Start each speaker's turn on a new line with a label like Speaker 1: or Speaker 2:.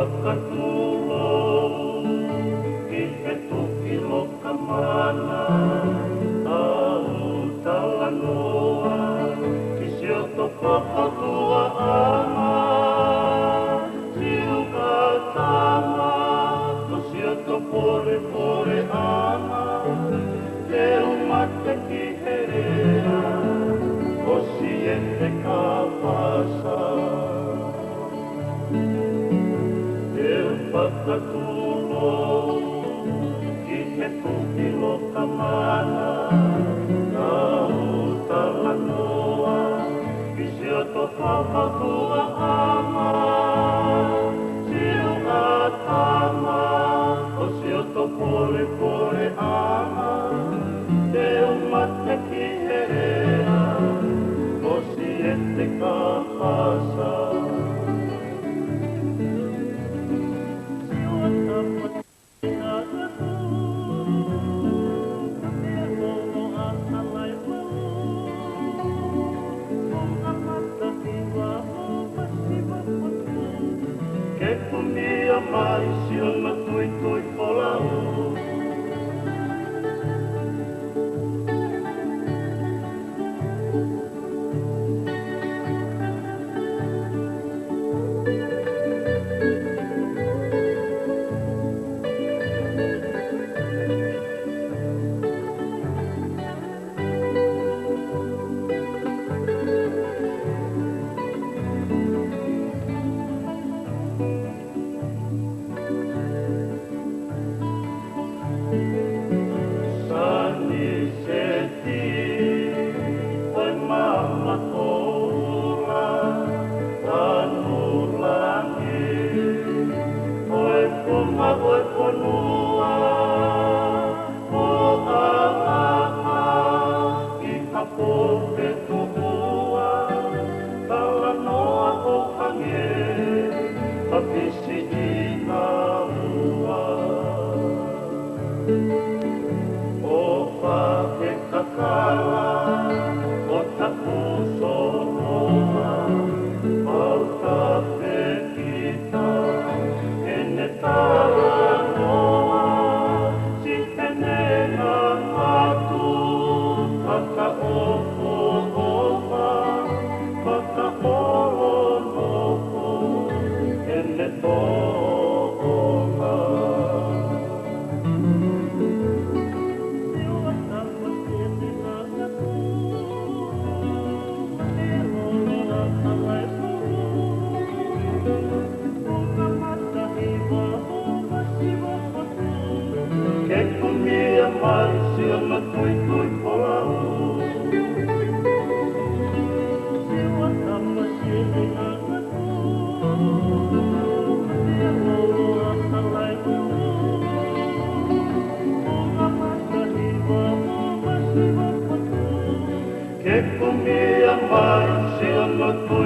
Speaker 1: pakatulong, ihetuki lokamana, au talanoa, isioto papatua ama, siuka tama, tosioto pore pore ama, leu mate kiherea, osiete kapasa. Pakatulong, ihetuki lokamana, au talanoa, isioto papatua ama, siuka tama, osioto pore pore ama, teu mate kiherea, osiete kapasa. Mais eu não tô falando. Que comia mais, eu não tô